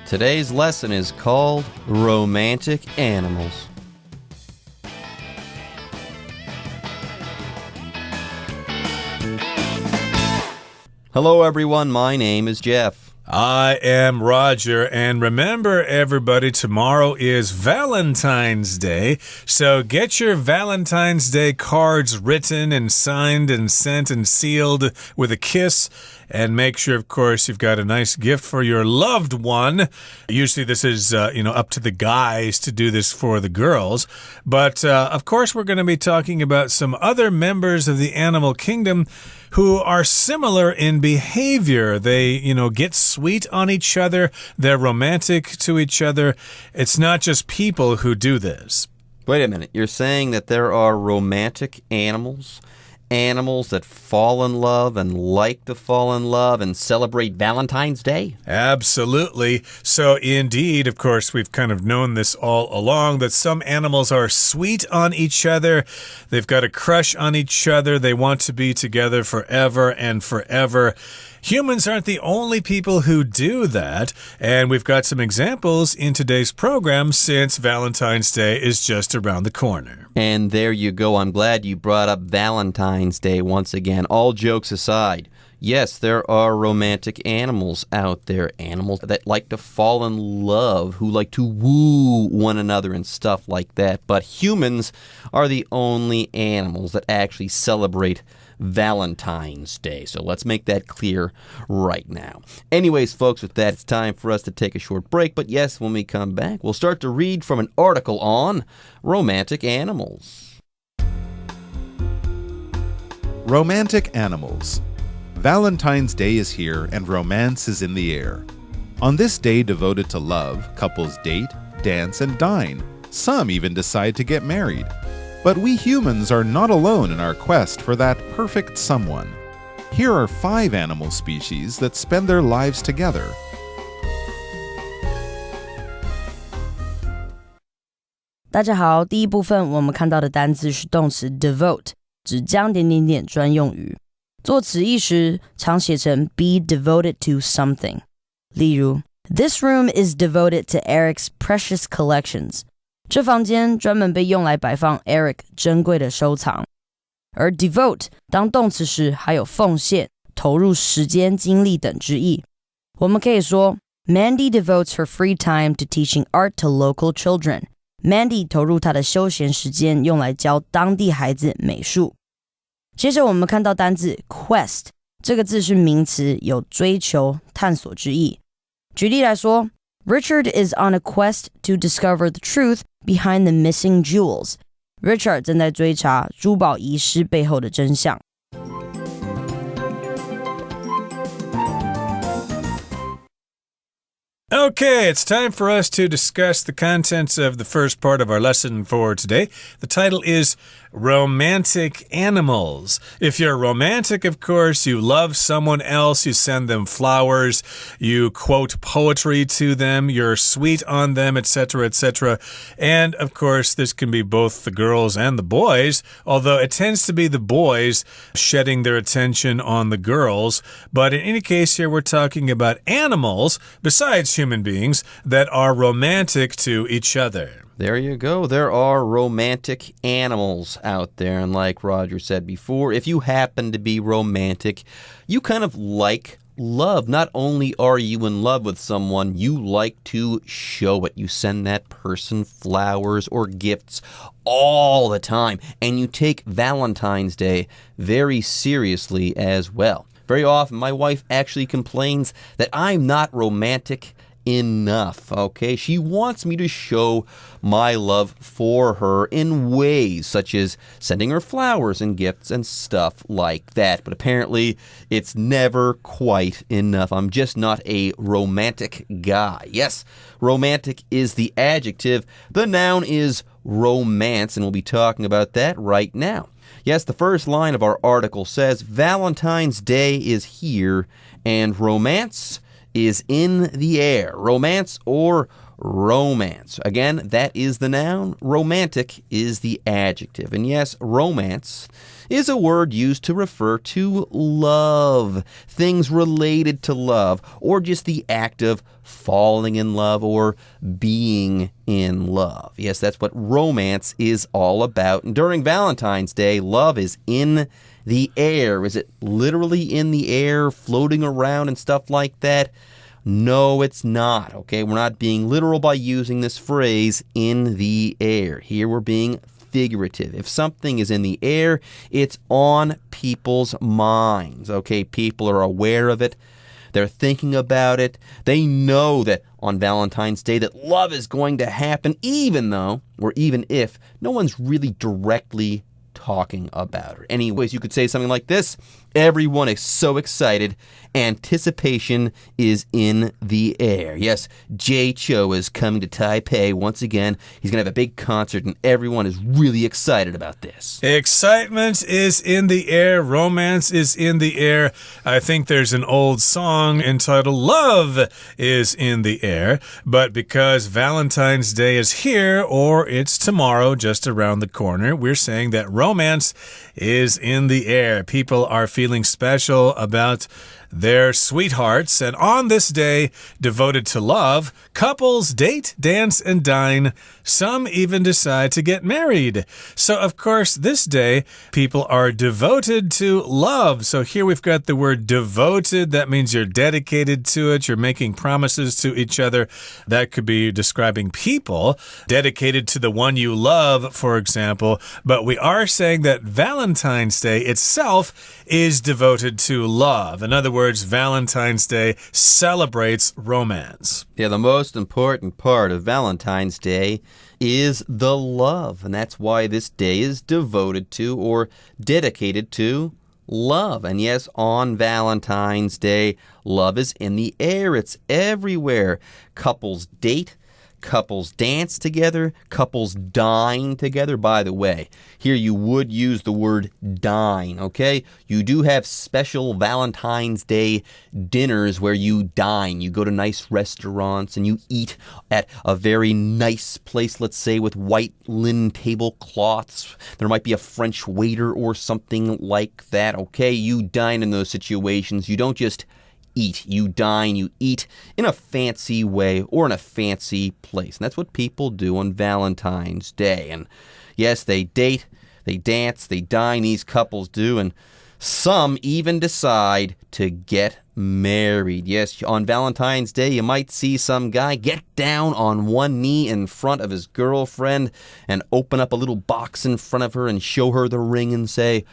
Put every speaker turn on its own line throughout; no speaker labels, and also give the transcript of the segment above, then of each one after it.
Today's lesson is called Romantic Animals. Hello everyone, my name is Jeff.
I am Roger, and remember everybody, tomorrow is Valentine's Day, so get your Valentine's Day cards written and signed and sent and sealed with a kiss, and make sure, of course, you've got a nice gift for your loved one. Usually this is, up to the guys to do this for the girls, but, of course, we're going to be talking about some other members of the animal kingdom who are similar in behavior. They, get sweet on each other. They're romantic to each other. It's not just people who do this.
Wait a minute. You're saying that there are romantic animals? Animals that fall in love and like to fall in love and celebrate Valentine's Day?
Absolutely. So indeed, of course, we've kind of known this all along, that some animals are sweet on each other. They've got a crush on each other. They want to be together forever and forever. Humans aren't the only people who do that, and we've got some examples in today's program since Valentine's Day is just around the corner.
And there you go. I'm glad you brought up Valentine's Day once again. All jokes aside, yes, there are romantic animals out there, animals that like to fall in love, who like to woo one another and stuff like that. But humans are the only animals that actually celebrate Valentine's Day. So let's make that clear right now. Anyways, folks, with that, it's time for us to take a short break. But yes, when we come back, we'll start to read from an article on romantic animals.
Romantic animals. Valentine's Day is here and romance is in the air. On this day devoted to love, couples date, dance, and dine. Some even decide to get married. But we humans are not alone in our quest for that perfect someone. Here are 5 animal species that spend their lives together.
大家好，第一部分我们看到的单字是动词 devote， 指将点点点专用语。做词义时常写成 be devoted to something。例如 This room is devoted to Eric's precious collections。这房间专门被用来摆放 Eric 珍贵的收藏。而 devote 当动词时还有奉献、投入时间、精力等之意。我们可以说 Mandy devotes her free time to teaching art to local children。 Mandy 投入她的休闲时间用来教当地孩子美术。接着我们看到单字 quest， 这个字是名词，有追求、探索之意。举例来说Richard is on a quest to discover the truth behind the missing jewels. Richard 正在追查珠宝遗失背后的真相。
Okay, it's time for us to discuss the contents of the first part of our lesson for today. The title is Romantic Animals. If you're romantic, of course, you love someone else, you send them flowers, you quote poetry to them, you're sweet on them, etc., etc. And, of course, this can be both the girls and the boys, although it tends to be the boys shedding their attention on the girls. But in any case, here we're talking about animals, besides human beings, that are romantic to each other.
There you go. There are romantic animals out there. And like Roger said before, if you happen to be romantic, you kind of like love. Not only are you in love with someone, you like to show it. You send that person flowers or gifts all the time. And you take Valentine's Day very seriously as well. Very often, my wife actually complains that I'm not romantic enough, okay? She wants me to show my love for her in ways such as sending her flowers and gifts and stuff like that. But apparently, it's never quite enough. I'm just not a romantic guy. Yes, romantic is the adjective. The noun is romance, and we'll be talking about that right now. Yes, the first line of our article says, Valentine's Day is here, and romance is in the air. Romance or romance. Again, that is the noun. Romantic is the adjective. And yes, romance is a word used to refer to love, things related to love, or just the act of falling in love or being in love. Yes, that's what romance is all about. And during Valentine's Day, love is in the air. Is it literally in the air, floating around and stuff like that? No, it's not, okay? We're not being literal by using this phrase, in the air. Here we're being figurative. If something is in the air, it's on people's minds, okay? People are aware of it. They're thinking about it. They know that on Valentine's Day that love is going to happen, even though, or even if, no one's really directly talking about it. Anyways, you could say something like this. Everyone is so excited. Anticipation is in the air. Yes, Jay Cho is coming to Taipei once again. He's going to have a big concert, and everyone is really excited about this.
Excitement is in the air. Romance is in the air. I think there's an old song entitled Love is in the Air. But because Valentine's Day is here, or it's tomorrow, just around the corner, we're saying that romance is in the air. People are feeling special about their sweethearts, and on this day devoted to love, couples date, dance, and dine. Some even decide to get married. So, of course, this day, people are devoted to love. So here we've got the word devoted. That means you're dedicated to it. You're making promises to each other. That could be describing people. Dedicated to the one you love, for example. But we are saying that Valentine's Day itself is devoted to love. In other words, Valentine's Day celebrates romance.
Yeah, the most important part of Valentine's Day is the love, and that's why this day is devoted to or dedicated to love. And yes, on Valentine's Day, love is in the air. It's everywhere. Couples date. Couples dance together, couples dine together. By the way, here you would use the word dine, okay? You do have special Valentine's Day dinners where you dine. You go to nice restaurants and you eat at a very nice place, let's say, with white linen tablecloths. There might be a French waiter or something like that, okay? You dine in those situations. You don't just eat. You dine, you eat in a fancy way or in a fancy place. And that's what people do on Valentine's Day. And yes, they date, they dance, they dine, these couples do, and some even decide to get married. Yes, on Valentine's Day, you might see some guy get down on one knee in front of his girlfriend and open up a little box in front of her and show her the ring and say,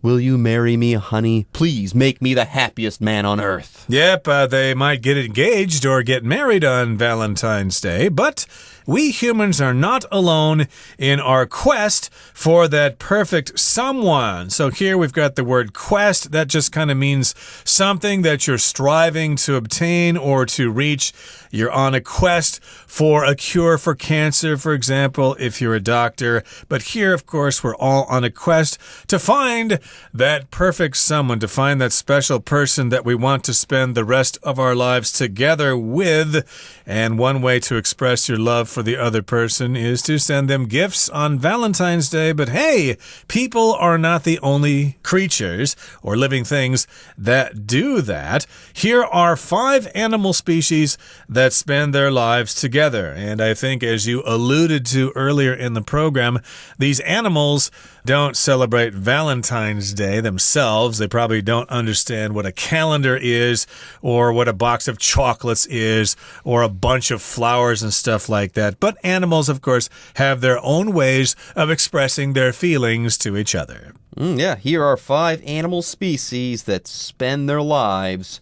"Will you marry me, honey? Please make me the happiest man on earth."
Yep, they might get engaged or get married on Valentine's Day, but we humans are not alone in our quest for that perfect someone. So here we've got the word quest. That just kind of means something that you're striving to obtain or to reach. You're on a quest for a cure for cancer, for example, if you're a doctor. But here, of course, we're all on a quest to find that perfect someone, to find that special person that we want to spend the rest of our lives together with. And one way to express your love for the other person is to send them gifts on Valentine's Day. But hey, people are not the only creatures or living things that do that. Here are 5 animal species that spend their lives together. And I think, as you alluded to earlier in the program, these animals don't celebrate Valentine's Day themselves. They probably don't understand what a calendar is, or what a box of chocolates is, or a bunch of flowers and stuff like that. But animals, of course, have their own ways of expressing their feelings to each other.
Yeah, here are 5 animal species that spend their lives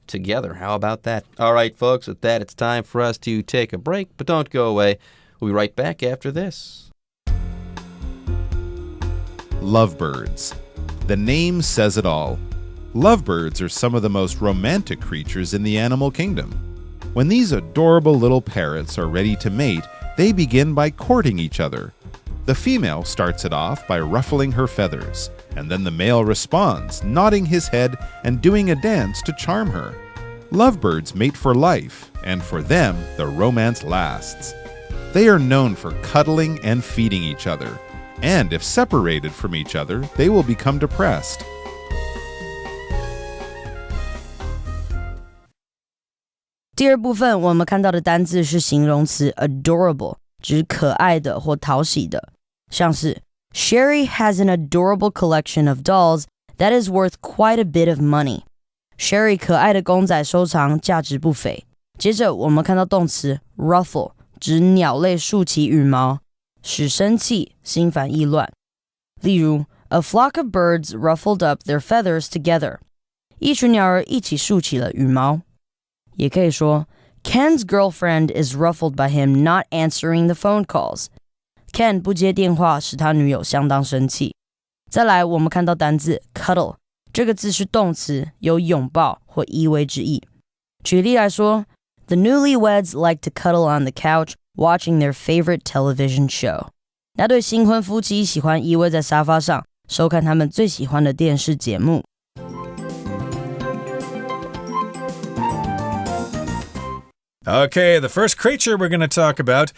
together. How about that? All right, folks, with that, it's time for us to take a break, but don't go away. We'll be right back after this.
Lovebirds. The name says it all. Lovebirds are some of the most romantic creatures in the animal kingdom. When these adorable little parrots are ready to mate, they begin by courting each other. The female starts it off by ruffling her feathers, and then the male responds, nodding his head and doing a dance to charm her. Lovebirds mate for life, and for them, the romance lasts. They are known for cuddling and feeding each other, and if separated from each other, they will become depressed.
第二部分我们看到的单字是形容词 adorable， 指可爱的或讨喜的，像是 Sherry has an adorable collection of dolls that is worth quite a bit of money. Sherry 可爱的公仔收藏价值不菲。接着我们看到动词 ruffle， 指鸟类竖起羽毛，使生气，心烦意乱。例如 A flock of birds ruffled up their feathers together. 一群鸟儿一起竖起了羽毛。也可以说 Ken's girlfriend is ruffled by him not answering the phone calls. Ken 不接电话使他女友相当生气。再来我们看到单字 cuddle， 这个字是动词，有拥抱或依偎之意。举例来说 The newlyweds like to cuddle on the couch watching their favorite television show. 那对新婚夫妻喜欢依偎在沙发上收看他们最喜欢的电视节目。
Okay, the first creature we're going to talk about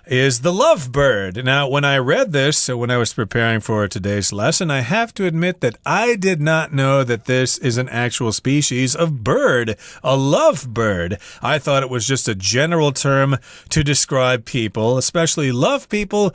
is the lovebird. Now, when I read this, when I was preparing for today's lesson, I have to admit that I did not know that this is an actual species of bird, a lovebird. I thought it was just a general term to describe people, especially love people,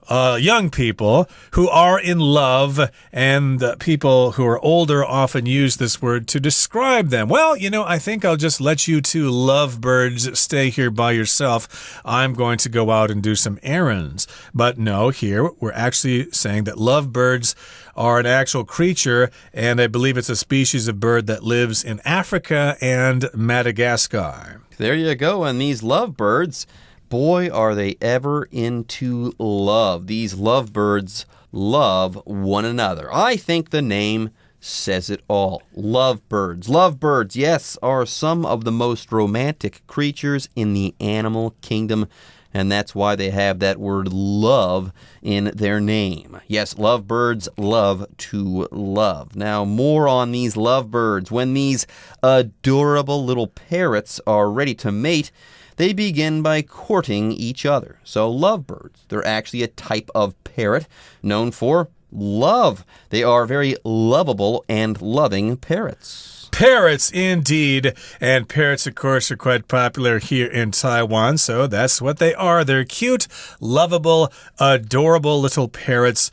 young people who are in love, and people who are older often use this word to describe them. Well, I think I'll just let you two lovebirds stay here by yourself. I'm going to go out and do some errands. But no, here we're actually saying that lovebirds are an actual creature, and I believe it's a species of bird that lives in Africa and Madagascar.
There you go, and these lovebirds, boy, are they ever into love. These lovebirds love one another. I think the name says it all. Lovebirds. Lovebirds, yes, are some of the most romantic creatures in the animal kingdom, and that's why they have that word love in their name. Yes, lovebirds love to love. Now, more on these lovebirds. When these adorable little parrots are ready to mate, they begin by courting each other. So lovebirds, they're actually a type of parrot known for love. They are very lovable and loving parrots.
Parrots, indeed. And parrots, of course, are quite popular here in Taiwan, so that's what they are. They're cute, lovable, adorable little parrots.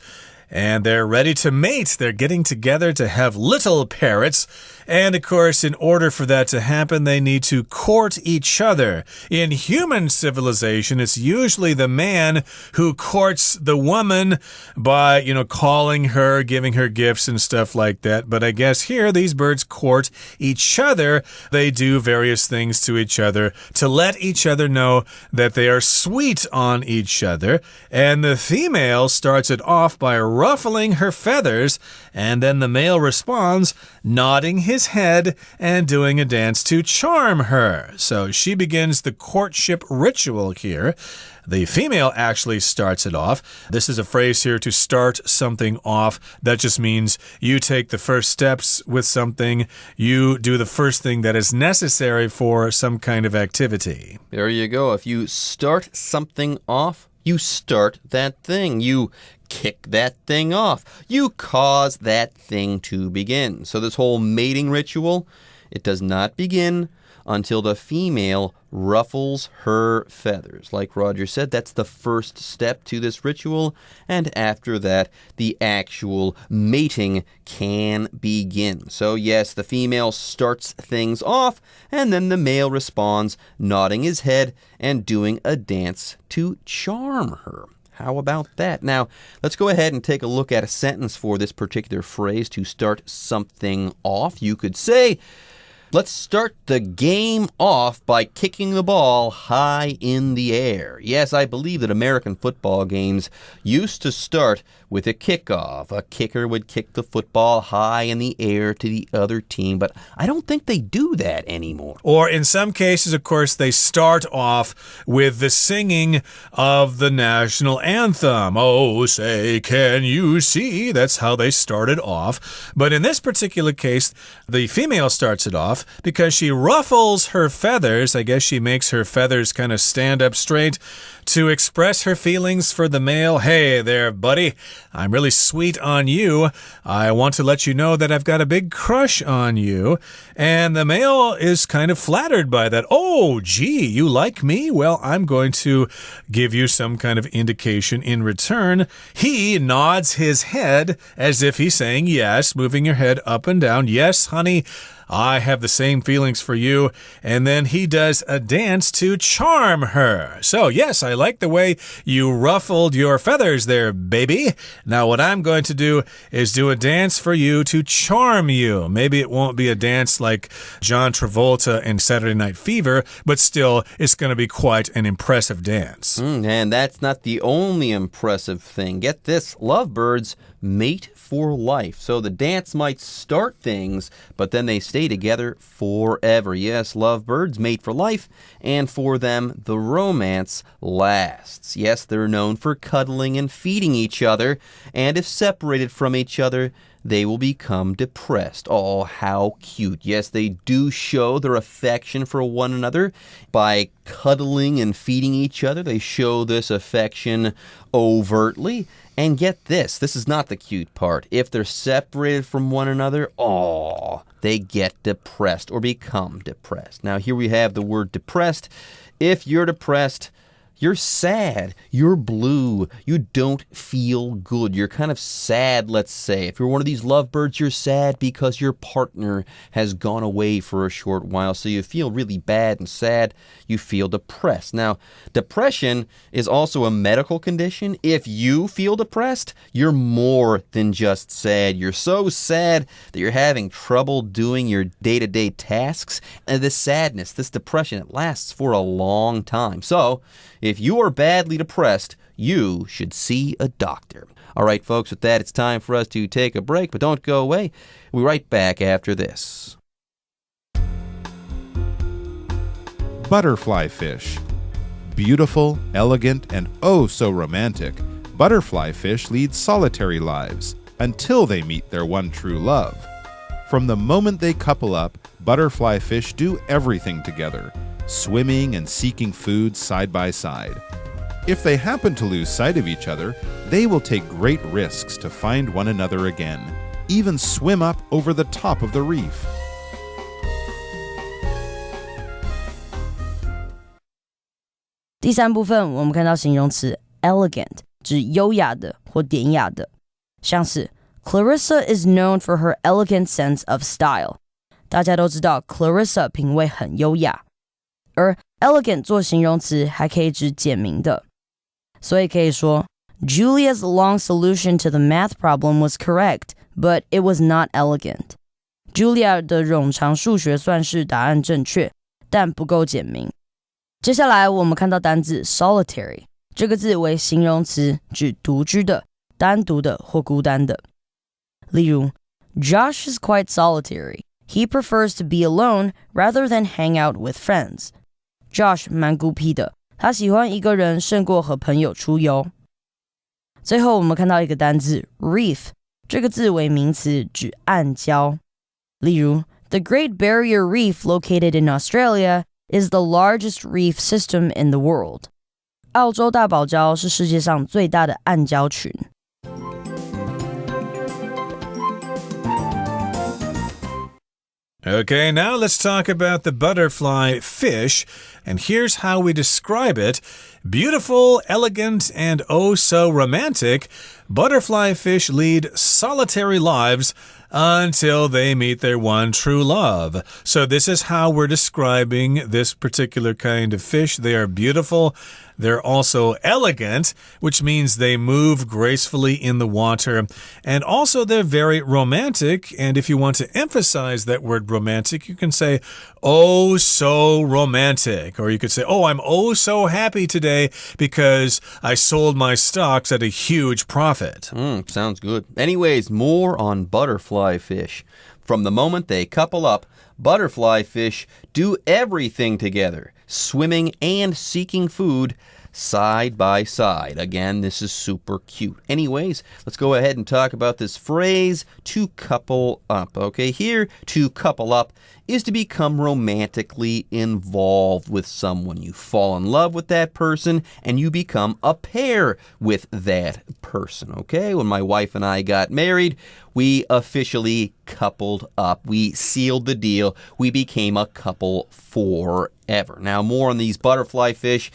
And they're ready to mate. They're getting together to have little parrots. And, of course, in order for that to happen, they need to court each other. In human civilization, it's usually the man who courts the woman by, calling her, giving her gifts and stuff like that. But I guess here, these birds court each other. They do various things to each other to let each other know that they are sweet on each other. And the female starts it off by ruffling her feathers, and then the male responds, nodding his head and doing a dance to charm her. So she begins the courtship ritual here. The female actually starts it off. This is a phrase here, to start something off. That just means you take the first steps with something. You do the first thing that is necessary for some kind of activity.
There you go. If you start something off, you start that thing. You kick that thing off. You cause that thing to begin. So this whole mating ritual, it does not begin until the female ruffles her feathers. Like Roger said, that's the first step to this ritual, and after that, the actual mating can begin. So yes, the female starts things off, and then the male responds, nodding his head and doing a dance to charm her. How about that? Now, let's go ahead and take a look at a sentence for this particular phrase, to start something off. You could say, let's start the game off by kicking the ball high in the air. Yes, I believe that American football games used to start with a kickoff. A kicker would kick the football high in the air to the other team, but I don't think they do that anymore.
Or in some cases, of course, they start off with the singing of the national anthem. Oh, say, can you see? That's how they started off. But in this particular case, the female starts it off. herself because she ruffles her feathers. I guess she makes her feathers kind of stand up straight to express her feelings for the male. Hey there, buddy. I'm really sweet on you. I want to let you know that I've got a big crush on you. And the male is kind of flattered by that. Oh, gee, you like me? Well, I'm going to give you some kind of indication in return. He nods his head as if he's saying yes, moving your head up and down. Yes, honey, I have the same feelings for you. And then he does a dance to charm her. So, yes, I like the way you ruffled your feathers there, baby. Now, what I'm going to do is do a dance for you to charm you. Maybe it won't be a dance like John Travolta in Saturday Night Fever, but still, it's going to be quite an impressive dance.
And that's not the only impressive thing. Get this, lovebirds mate for life. So the dance might start things, but then they stay together forever. Yes, lovebirds mate for life, and for them, the romance lasts. Yes, they're known for cuddling and feeding each other, and if separated from each other, they will become depressed. Oh, how cute. Yes, they do show their affection for one another by cuddling and feeding each other. They show this affection overtly. And get this is not the cute part. If they're separated from one another, they get depressed or become depressed. Now, here we have the word depressed. If you're depressed, you're sad, you're blue, you don't feel good, you're kind of sad, let's say. If you're one of these lovebirds, you're sad because your partner has gone away for a short while, so you feel really bad and sad, you feel depressed. Now, depression is also a medical condition. If you feel depressed, you're more than just sad. You're so sad that you're having trouble doing your day-to-day tasks, and this sadness, this depression, it lasts for a long time. So, if you are badly depressed, you should see a doctor. All right, folks, with that, it's time for us to take a break, but don't go away. We'll be right back after this.
Butterfly fish. Beautiful, elegant, and oh so romantic, butterfly fish lead solitary lives until they meet their one true love. From the moment they couple up, butterfly fish do everything together, swimming and seeking food side by side. If they happen to lose sight of each other, they will take great risks to find one another again, even swim up over the top of the reef.
"第三部分我们看到形容词 elegant 指优雅的或典雅的，像是 Clarissa is known for her elegant sense of style。大家都知道 Clarissa 品味很优雅，而 elegant 做形容词还可以指简明的，所以可以说 Julia's long solution to the math problem was correct, but it was not elegant. Julia 的冗长数学算式答案正确，但不够简明。接下来我们看到单字 solitary， 这个字为形容词，指独居的、单独的或孤单的。例如 Josh is quite solitary.He prefers to be alone rather than hang out with friends. Josh 蛮孤僻的，他喜欢一个人胜过和朋友出游。最后我们看到一个单字 reef， 这个字为名词，指暗礁。例如 The Great Barrier Reef located in Australia is the largest reef system in the world. 澳洲大堡礁是世界上最大的暗礁群。
Okay, now let's talk about the butterfly fish, and here's how we describe it. Beautiful, elegant, and oh so romantic, butterfly fish lead solitary lives until they meet their one true love. So this is how we're describing this particular kind of fish. They are beautiful. They're also elegant, which means they move gracefully in the water. And also they're very romantic. And if you want to emphasize that word romantic, you can say, oh, so romantic. Or you could say, oh, I'm oh so happy today because I sold my stocks at a huge profit.
Sounds good. Anyways, more on butterfly fish. From the moment they couple up, butterfly fish do everything together, swimming and seeking food side by side. Again, this is super cute. Anyways, let's go ahead and talk about this phrase, to couple up. Okay, here, to couple up is to become romantically involved with someone. You fall in love with that person and you become a pair with that person. Okay, when my wife and I got married, we officially coupled up. We sealed the deal. We became a couple forever. Now, more on these butterfly fish.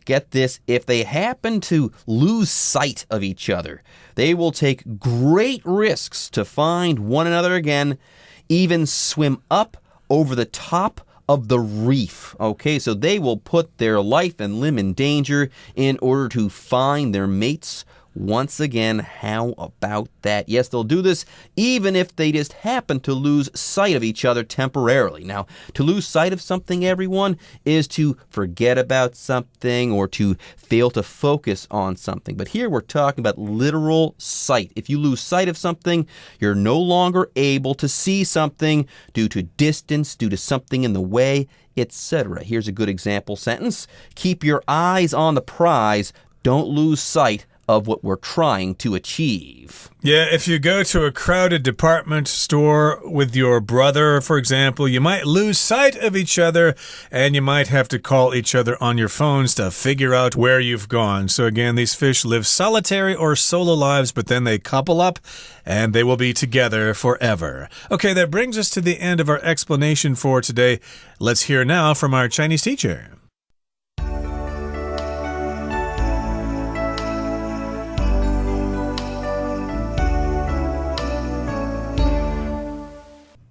Get this, if they happen to lose sight of each other, they will take great risks to find one another again, even swim up over the top of the reef. Okay, so they will put their life and limb in danger in order to find their mates once again. How about that? Yes, they'll do this even if they just happen to lose sight of each other temporarily. Now, to lose sight of something, everyone, is to forget about something or to fail to focus on something. But here we're talking about literal sight. If you lose sight of something, you're no longer able to see something due to distance, due to something in the way, etc. Here's a good example sentence. Keep your eyes on the prize. Don't lose sight of what we're trying to achieve.
Yeah, if you go to a crowded department store with your brother, for example, you might lose sight of each other and you might have to call each other on your phones to figure out where you've gone. So again, these fish live solitary or solo lives, but then they couple up and they will be together forever. Okay, that brings us to the end of our explanation for today. Let's hear now from our Chinese teacher.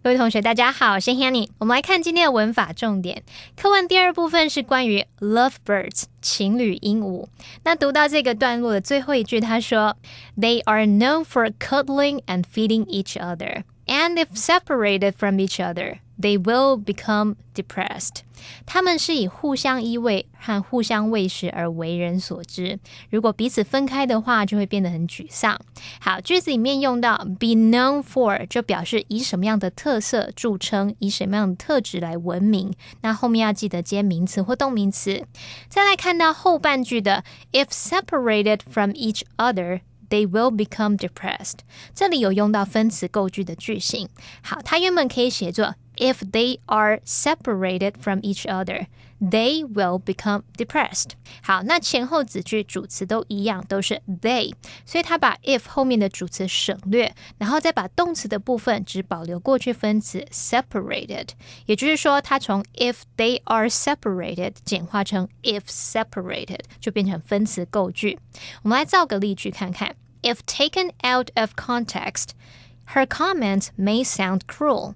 各位同学大家好，我是 Hanny。 我们来看今天的文法重点。课文第二部分是关于 lovebirds 情侣鹦鹉。那读到这个段落的最后一句，他说 They are known for cuddling and feeding each other, and if separated from each other, they will become depressed. 他们是以互相依偎和互相喂食而为人所知，如果彼此分开的话，就会变得很沮丧。好，句子里面用到 be known for 就表示以什么样的特色著称，以什么样的特质来闻名，那后面要记得接名词或动名词。再来看到后半句的 if separated from each other, they will become depressed. 这里有用到分词构句的句型。好，它原本可以写作 if they are separated from each other, they will become depressed. 好，那前后子句主词都一样，都是 they, 所以它把 if 后面的主词省略，然后再把动词的部分只保留过去分词 separated. 也就是说，它从 if they are separated 简化成 if separated, 就变成分词构句。我们来造个例句看看。If taken out of context, her comments may sound cruel.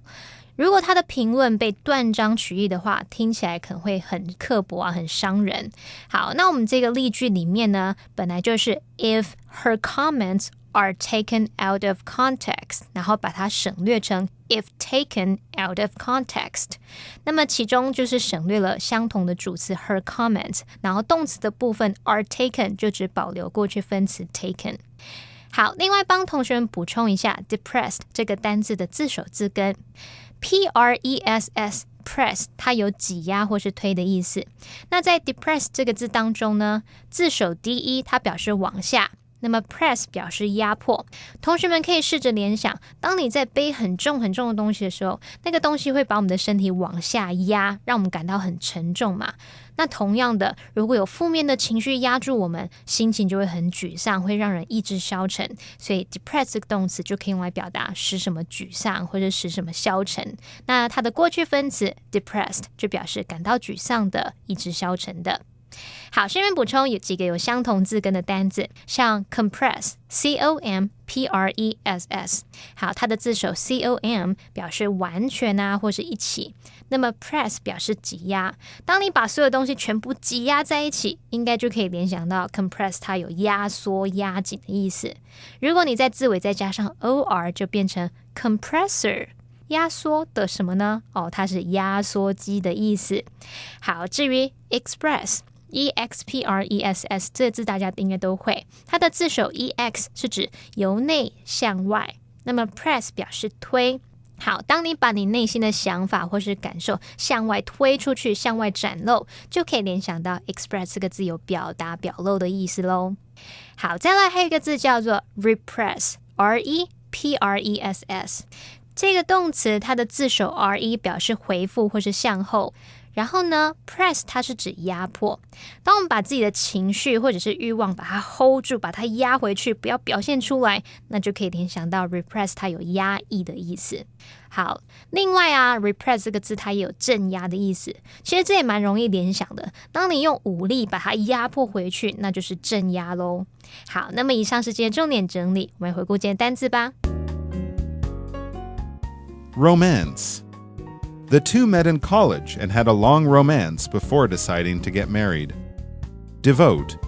如果她的评论被断章取义的话，听起来可能会很刻薄啊，很伤人。好，那我们这个例句里面呢，本来就是 if her comments are taken out of context, 然后把它省略成 if taken out of context. 那么其中就是省略了相同的主词 her comments, 然后动词的部分 are taken 就只保留过去分词 taken。好，另外帮同学们补充一下 depressed 这个单字的字首字根 P-R-E-S-S press 它有挤压或是推的意思。那在 depress 这个字当中呢，字首 D-E 它表示往下，那么 press 表示压迫。同学们可以试着联想，当你在背很重很重的东西的时候，那个东西会把我们的身体往下压，让我们感到很沉重嘛。那同样的，如果有负面的情绪压住我们，心情就会很沮丧，会让人意志消沉。所以 depress 这个动词就可以用来表达使什么沮丧或者使什么消沉。那它的过去分词 depressed 就表示感到沮丧的、意志消沉的。好，顺便补充有几个有相同字根的单字，像 compress C-O-M-P-R-E-S-S。 好，它的字首 C-O-M 表示完全啊或是一起，那么 press 表示挤压。当你把所有东西全部挤压在一起，应该就可以联想到 compress 它有压缩压紧的意思。如果你在字尾再加上 OR 就变成 compressor，压缩的什么呢？它是压缩机的意思。好，至于 express，E-X-P-R-E-S-S 这个字大家应该都会，它的字首 E-X 是指由内向外，那么 press 表示推，好，当你把你内心的想法或是感受向外推出去，向外展露，就可以联想到 express 这个字有表达、表露的意思咯。好，再来还有一个字叫做 repress， R-E-P-R-E-S-S。这个动词它的字首 re 表示回复或是向后，然后呢 press 它是指压迫。当我们把自己的情绪或者是欲望把它 hold 住，把它压回去，不要表现出来，那就可以联想到 repress 它有压抑的意思。好，另外啊 repress 这个字它也有镇压的意思，其实这也蛮容易联想的，当你用武力把它压迫回去，那就是镇压咯。好，那么以上是今天重点整理，我们回顾今天单字吧。
Romance. The two met in college and had a long romance before deciding to get married. Devote.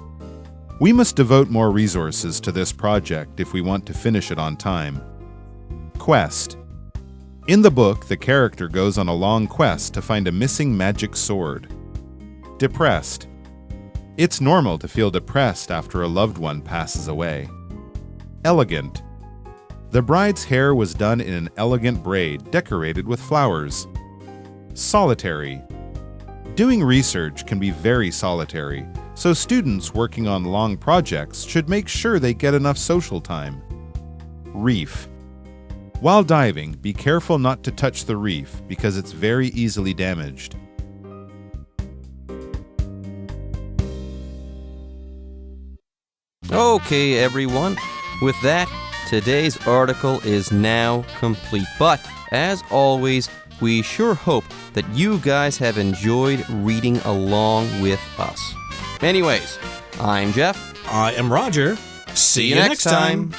We must devote more resources to this project if we want to finish it on time. Quest. In the book, the character goes on a long quest to find a missing magic sword. Depressed. It's normal to feel depressed after a loved one passes away. Elegant. The bride's hair was done in an elegant braid decorated with flowers. Solitary. Doing research can be very solitary, so students working on long projects should make sure they get enough social time. Reef. While diving, be careful not to touch the reef because it's very easily damaged.
Okay, everyone. With that, today's article is now complete. But, as always, we sure hope that you guys have enjoyed reading along with us. Anyways, I'm Jeff.
I am Roger.
See you next time.